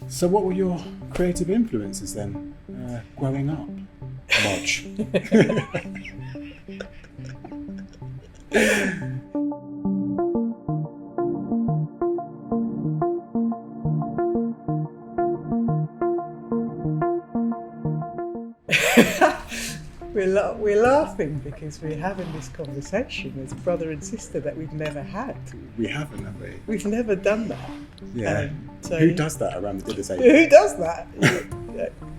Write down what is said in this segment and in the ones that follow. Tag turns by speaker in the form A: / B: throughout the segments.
A: So what were your creative influences then, growing up, Moj?
B: We're laughing because we're having this conversation as brother and sister that we've never had.
A: We haven't, have we?
B: We've never done that.
A: Yeah.
B: So
A: who does that around the dinner table?
B: Who does that?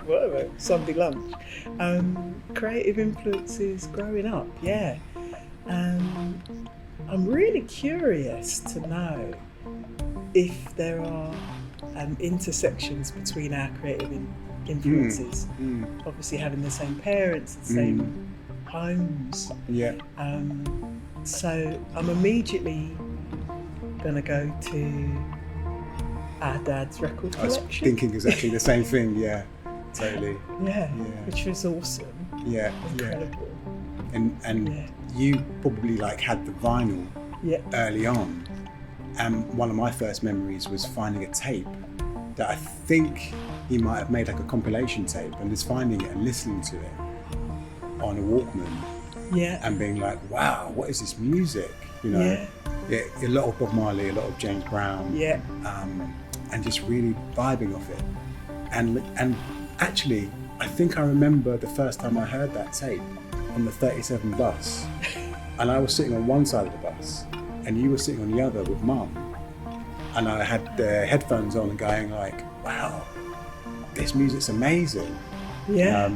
B: Whatever, Sunday lunch. Creative influences growing up, yeah. I'm really curious to know if there are intersections between our creative influences. Obviously having the same parents, the same homes.
A: Yeah.
B: So I'm immediately gonna go to our dad's record collection.
A: I was thinking exactly the same thing, yeah. Totally.
B: Yeah. Which was awesome.
A: Yeah.
B: Incredible.
A: And you probably like had the vinyl early on. And one of my first memories was finding a tape that I think he might have made like a compilation tape, and just finding it and listening to it on a Walkman.
B: Yeah.
A: And being like, wow, what is this music? You know, a lot of Bob Marley, a lot of James Brown.
B: Yeah.
A: And just really vibing off it. And actually, I think I remember the first time I heard that tape on the 37 bus. And I was sitting on one side of the bus, and you were sitting on the other with Mum. And I had the headphones on and going like, wow, this music's amazing.
B: Yeah.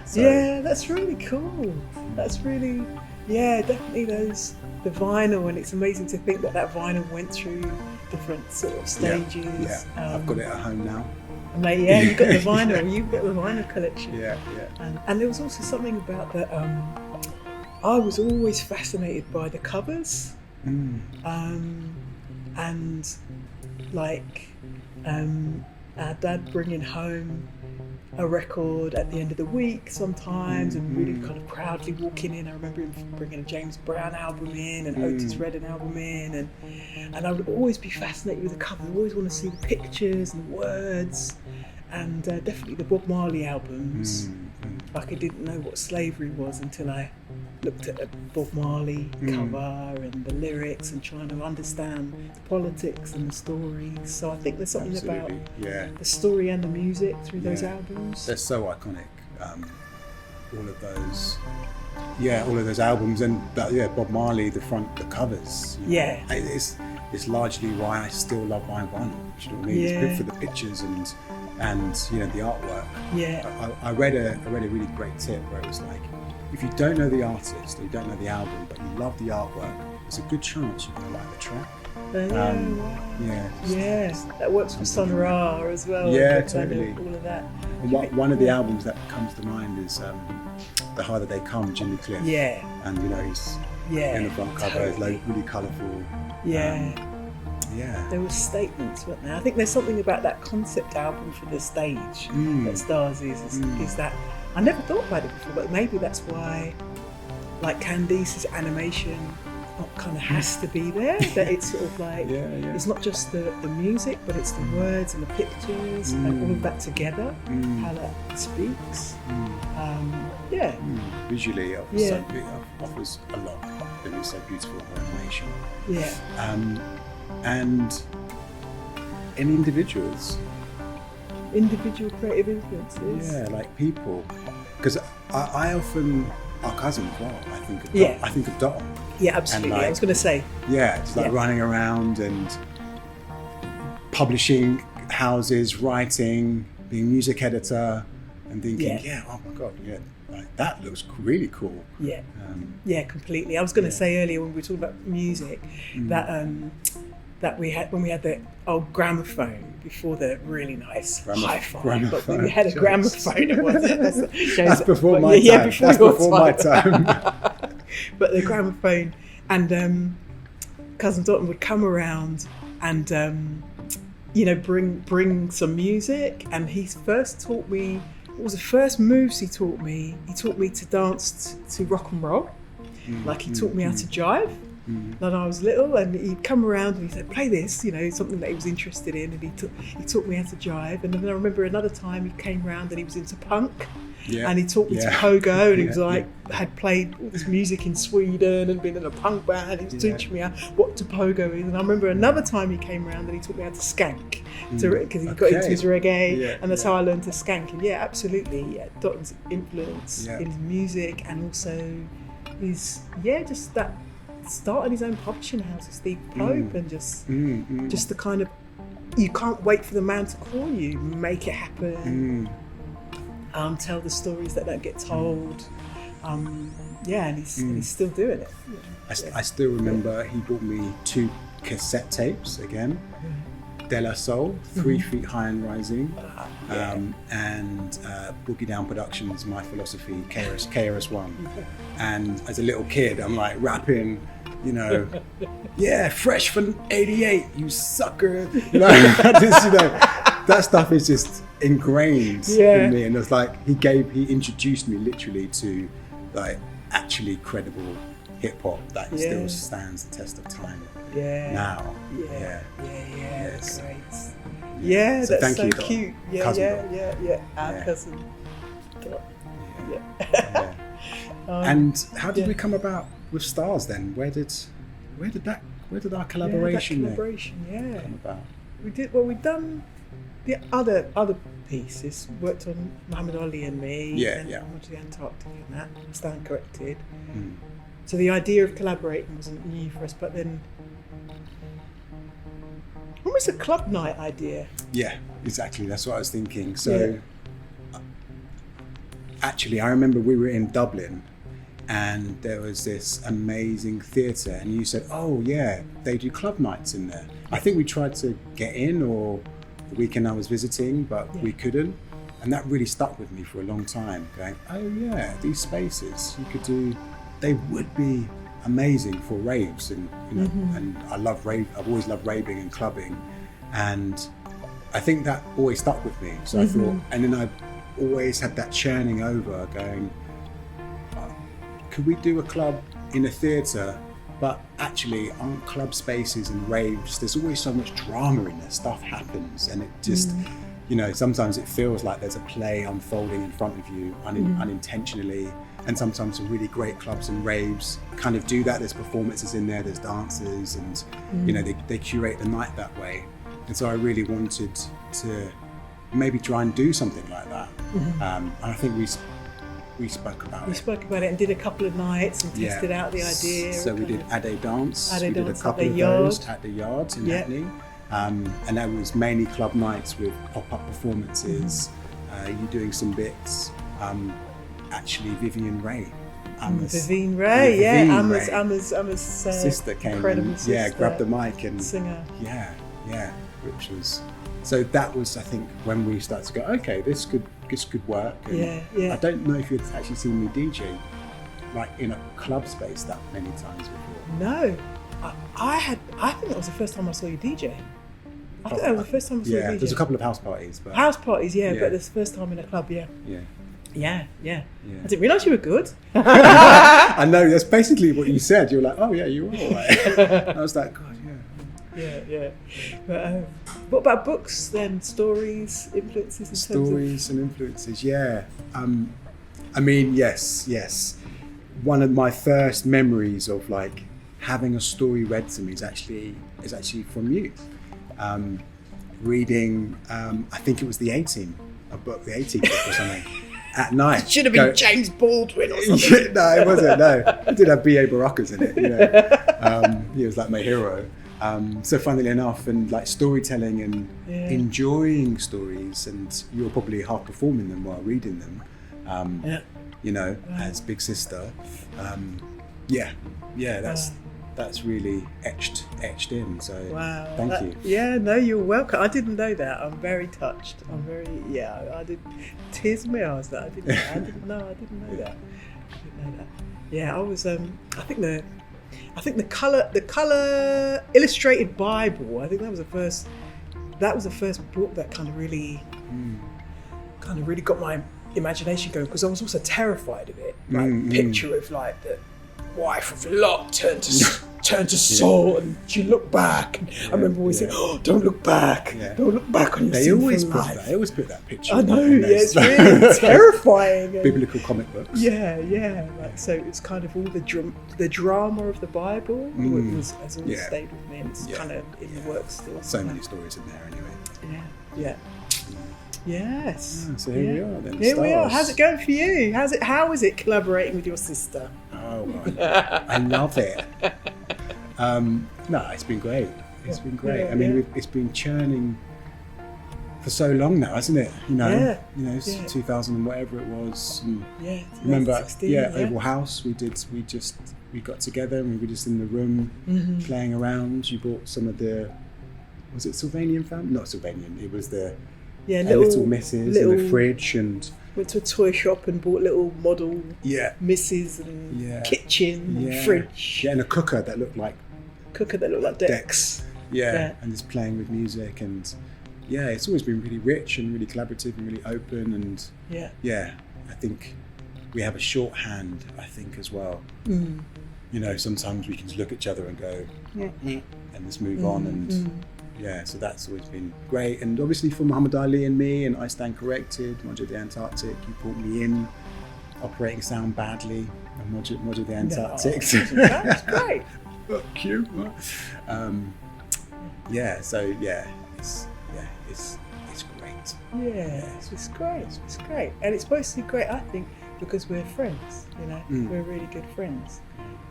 A: So.
B: Yeah, that's really cool. That's really, definitely the vinyl, and it's amazing to think that vinyl went through different sort of stages.
A: Yeah. I've got it at home now.
B: Mate, you've got the vinyl. You've got the vinyl collection.
A: Yeah.
B: And there was also something about that. I was always fascinated by the covers. And like our dad bringing home a record at the end of the week sometimes, and really kind of proudly walking in. I remember him bringing a James Brown album in and Otis Redding album in, and I would always be fascinated with the cover. I always want to see the pictures and the words, and definitely the Bob Marley albums. Like I didn't know what slavery was until I looked at a Bob Marley cover and the lyrics and trying to understand the politics and the stories. So I think there's something about the story and the music through those albums.
A: They're so iconic. All of those albums, and Bob Marley, the covers.
B: Yeah.
A: It's largely why I still love buying vinyl. Do you know what I mean? It's good for the pictures and the artwork.
B: Yeah.
A: I read a really great tip where it was like, if you don't know the artist or you don't know the album, but you love the artwork, there's a good chance you're gonna like the track.
B: That works for Sun Ra as well.
A: Yeah, totally.
B: All of that.
A: And one of the albums that comes to mind is The Harder They Come, Jimmy Cliff.
B: Yeah.
A: And he's in the front cover, it's like really colourful.
B: Yeah. There were statements, weren't there? I think there's something about that concept album for the stage that Stars is that I never thought about it before, but maybe that's why, like Candice's animation kind of has to be there. That it's sort of like it's not just the music, but it's the words and the pictures and all of that together. How that speaks.
A: Visually, it offers a lot. It is so beautiful animation.
B: Yeah.
A: And in individual
B: creative influences.
A: Yeah, like people. Because I often, our cousin as well, I think of Dot.
B: Yeah, absolutely.
A: Like,
B: I was going to say.
A: Yeah, it's like running around and publishing houses, writing, being music editor, and thinking, oh my God, like that looks really cool.
B: Yeah, completely. I was going to say earlier when we were talking about music that we had when we had the old gramophone before the really nice hi-fi, but we had a gramophone. That's
A: before my time.
B: Yeah, before
A: my time.
B: But the gramophone, and Cousin Dalton would come around and bring some music, and he first taught me. What was the first moves he taught me? He taught me to dance to rock and roll. Like he taught me how to jive. when I was little, and he'd come around and he said, play this, you know, something that he was interested in, and he taught me how to jive. And then I remember another time he came round and he was into punk. Yeah. And he taught me to pogo, and he was like, had played all this music in Sweden and been in a punk band. He was teaching me what to pogo is. And I remember another time he came around and he taught me how to skank, because he got into his reggae, and that's how I learned to skank. And absolutely, Dotton's influence in his music, and also his, just that starting his own publishing house with Steve Pope, and just the kind of, you can't wait for the man to call you, make it happen. Tell the stories that don't get told, and he's still doing it.
A: I still remember he bought me 2 cassette tapes again, De La Soul, 3 Feet High and Rising, and Boogie Down Productions, My Philosophy, KRS-One. And as a little kid, I'm like rapping, you know, fresh from '88, you sucker. You know, that stuff is just ingrained in me. And it's like he introduced me literally to like actually credible hip hop that still stands the test of time now.
B: Great. Yeah, so that's so cute. Our cousin.
A: And how did we come about with Stars then? Where did our collaboration come about?
B: We'd done the other pieces, worked on Muhammad Ali and me, and went to the Antarctica and that, stand corrected. So the idea of collaborating wasn't new for us, but then almost a club night idea. Yeah,
A: exactly, that's what I was thinking. So actually I remember we were in Dublin and there was this amazing theatre, and you said, they do club nights in there. I think we tried to get in, or the weekend I was visiting, but we couldn't. And that really stuck with me for a long time, going, these spaces you could do, they would be amazing for raves. And you know, and I've always loved raving and clubbing, and I think that always stuck with me. So I thought, and then I always had that churning over, going, could we do a club in a theatre? But actually, aren't club spaces and raves, there's always so much drama in there, stuff happens, and it just, you know, sometimes it feels like there's a play unfolding in front of you unintentionally. And sometimes some really great clubs and raves kind of do that. There's performances in there, there's dancers, and you know, they curate the night that way. And so I really wanted to maybe try and do something like that. And I think we spoke about it.
B: We spoke about it and did a couple of nights and tested out the idea.
A: So we did ADEBAYOS. We did a couple of those at the Yard in Hackney. And that was mainly club nights with pop-up performances, you doing some bits. Actually, Vivian Ray. Amma's sister came and grabbed the mic and
B: singer.
A: Which was, so that was, I think, when we started to go, okay, this could work. And I don't know if you'd actually seen me DJ like in a club space that many times before.
B: No, I think that was the first time I saw you DJ. I think that was the first time I saw you DJ.
A: There's a couple of house parties, but
B: but it's the first time in a club. Yeah. I didn't realise you were good.
A: I know, that's basically what you said. You were like, oh yeah, you were all right. I was like, God,
B: yeah. But what about books then? Stories, influences?
A: And influences, I mean, yes. One of my first memories of like having a story read to me is actually from you. Reading, I think it was The A-Team book or something. At night.
B: It should have been James Baldwin or something.
A: No, it wasn't. No, it did have B.A. Baracus in it. You know, he was like my hero. So funnily enough, and like storytelling and enjoying stories, and you were probably half performing them while reading them. You know, as Big Sister. That's really etched in. So thank you.
B: Yeah, no, you're welcome. I didn't know that. I'm very touched. I did. Tears in my eyes. That I didn't know that. Yeah, I was. I think the color illustrated Bible. I think that was the first. That was the first book that kind of really got my imagination going, because I was also terrified of it. Like picture of like the wife of Lot turned to turned to salt, and she looked back. And I remember always saying, "Oh, don't look back! Don't look back on your
A: They
B: sinful
A: always
B: life."
A: they always put that picture.
B: I know,
A: in
B: it's really terrifying. And
A: biblical comic books.
B: yeah. Like, so it's kind of all the drama of the Bible has always stayed with me, and it's kind of in the works still.
A: So many stories in there, anyway.
B: Yeah. Yes.
A: So here we are then.
B: Here we are.
A: Stars.
B: How's it going for you? How is it collaborating with your sister?
A: Oh, well, I love it. No, it's been great. It's been great. I mean, it's been churning for so long now, hasn't it? Since 2000 and whatever it was. And remember,
B: 16,
A: Oval House. We got together and we were just in the room playing around. You bought some of was it Sylvanian family? Not Sylvanian. It was the little misses in the fridge, and
B: went to a toy shop and bought little model misses and kitchen and fridge.
A: Yeah, and a cooker that looked like decks. And just playing with music, and it's always been really rich and really collaborative and really open, and I think we have a shorthand, I think, as well. Sometimes we can just look at each other and go and just move on, and so that's always been great. And obviously for Muhammad Ali and me and I Stand Corrected, Mojo the Antarctic, you brought me in operating sound badly, and Mojo the Antarctic.
B: That's great.
A: Fuck you. It's great.
B: It's great. It's great, and it's supposed to be great, I think, because we're friends. We're really good friends,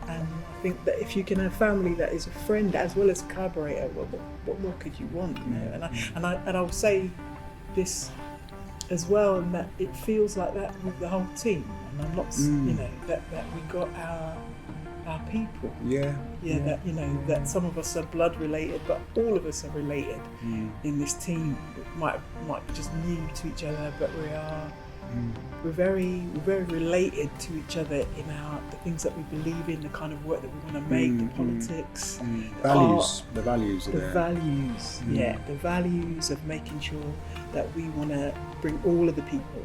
B: and I think that if you can have family that is a friend as well as a collaborator, what more could you want? And I will say this as well, and that it feels like that with the whole team. And I'm not, that we got our people. That some of us are blood related, but all of us are related in this team. Might be just new to each other, but we're very related to each other in the things that we believe in, the kind of work that we want to make, the politics,
A: the values are there.
B: The values of making sure that we want to bring all of the people,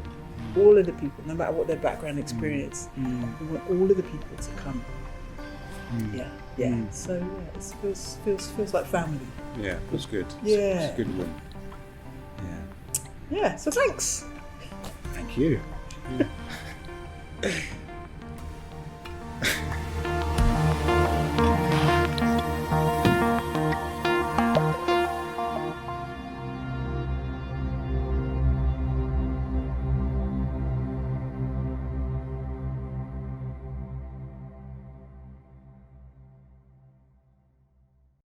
B: no matter what their background experience, we want all of the people to come. So it feels like family.
A: Yeah, it was good.
B: Yeah,
A: it's a good one.
B: Yeah. So thanks.
A: Thank you.